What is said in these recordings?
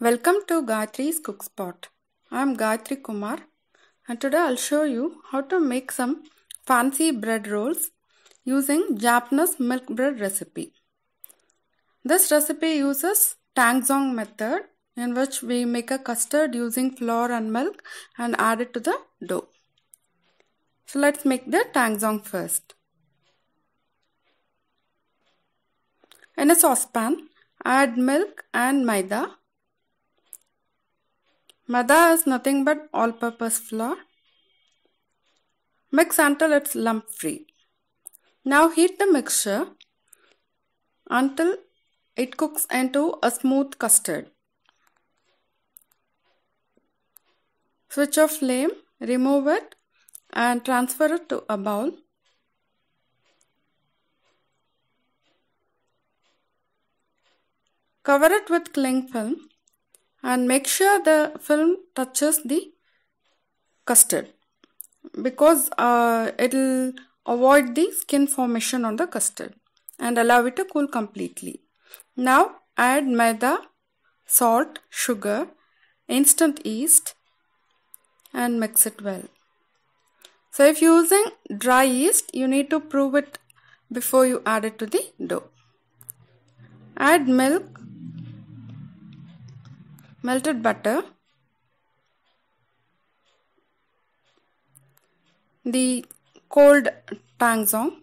Welcome to Gayathri's Cook Spot. I am Gayathri Kumar and today I'll show you how to make some fancy bread rolls using Japanese milk bread recipe. This recipe uses Tangzong method in which we make a custard using flour and milk and add it to the dough. So let's make the Tangzong first. In a saucepan, add milk and maida. Maida is nothing but all-purpose flour. Mix until it's lump-free. Now heat the mixture until it cooks into a smooth custard. Switch off flame, remove it and transfer it to a bowl. Cover it with cling film and make sure the film touches the custard because it will avoid the skin formation on the custard and allow it to cool completely. Now add maida, salt, sugar, instant yeast and mix it well. So if using dry yeast, you need to prove it before you add it to the dough. Add milk, melted butter, the cold Tangzong,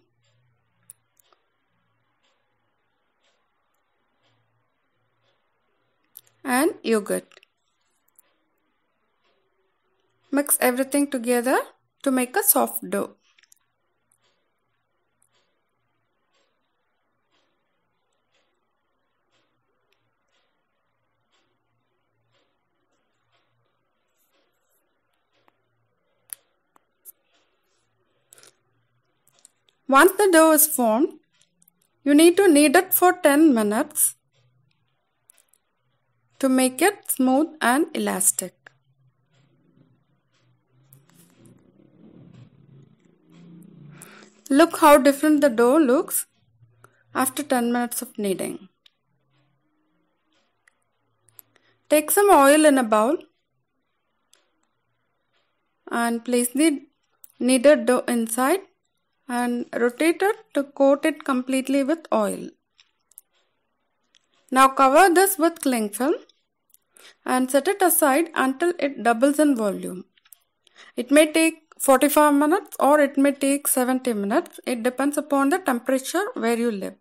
and yogurt. Mix everything together to make a soft dough. Once the dough is formed, you need to knead it for 10 minutes to make it smooth and elastic. Look how different the dough looks after 10 minutes of kneading. Take some oil in a bowl and place the kneaded dough inside and rotate it to coat it completely with oil. Now cover this with cling film and set it aside until it doubles in volume. It may take 45 minutes or it may take 70 minutes. It depends upon the temperature where you live.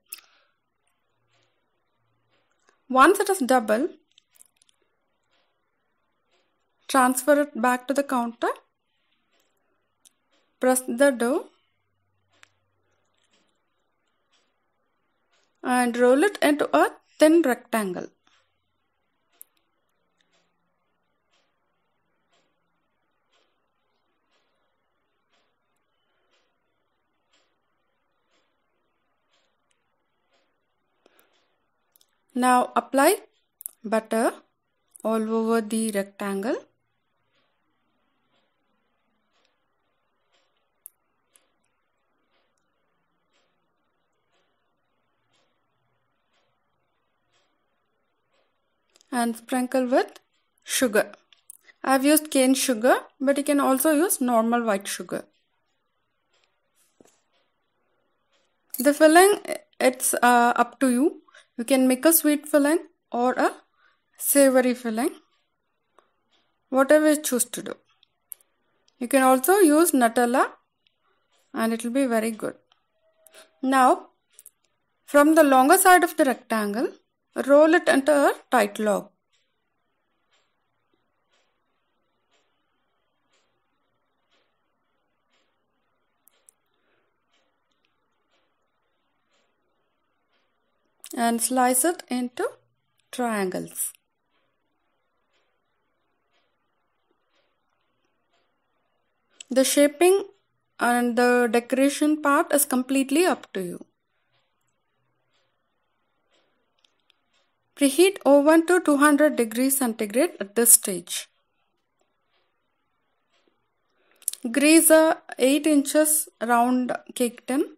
Once it is double, transfer it back to the counter. Press the dough and roll it into a thin rectangle. Now apply butter all over the rectangle. And sprinkle with sugar. I have used cane sugar, but you can also use normal white sugar. The filling, it's up to you. You can make a sweet filling or a savory filling, whatever you choose to do. You can also use Nutella and it will be very good. Now, from the longer side of the rectangle, roll it into a tight log. And slice it into triangles. The shaping and the decoration part is completely up to you. Preheat oven to 200 degrees centigrade at this stage. Grease a 8 inches round cake tin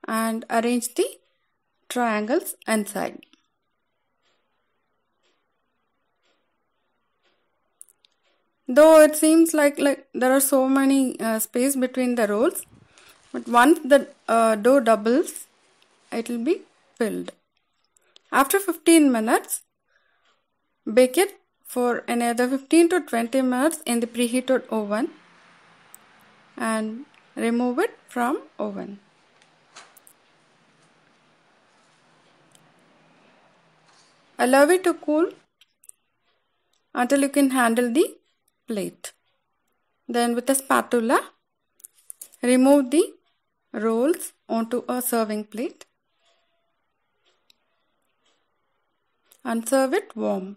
and arrange the triangles inside. Though it seems like there are so many space between the rolls, but once the dough doubles, it will be filled. After 15 minutes, bake it for another 15 to 20 minutes in the preheated oven and remove it from oven. Allow it to cool until you can handle the plate. Then with a spatula, remove the rolls onto a serving plate and serve it warm.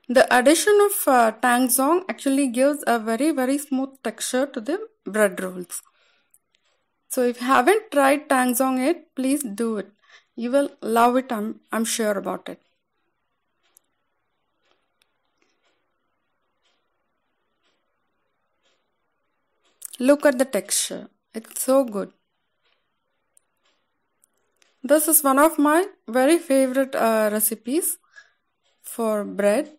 The addition of Tangzong actually gives a very smooth texture to the bread rolls. So if you haven't tried Tangzong yet, please do it. You will love it, I'm sure about it. Look at the texture. It's so good. This is one of my very favorite recipes for bread.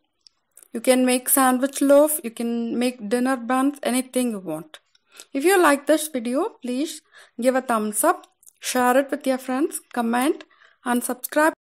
You can make sandwich loaf, you can make dinner buns, anything you want. If you like this video, please give a thumbs up, share it with your friends, comment and subscribe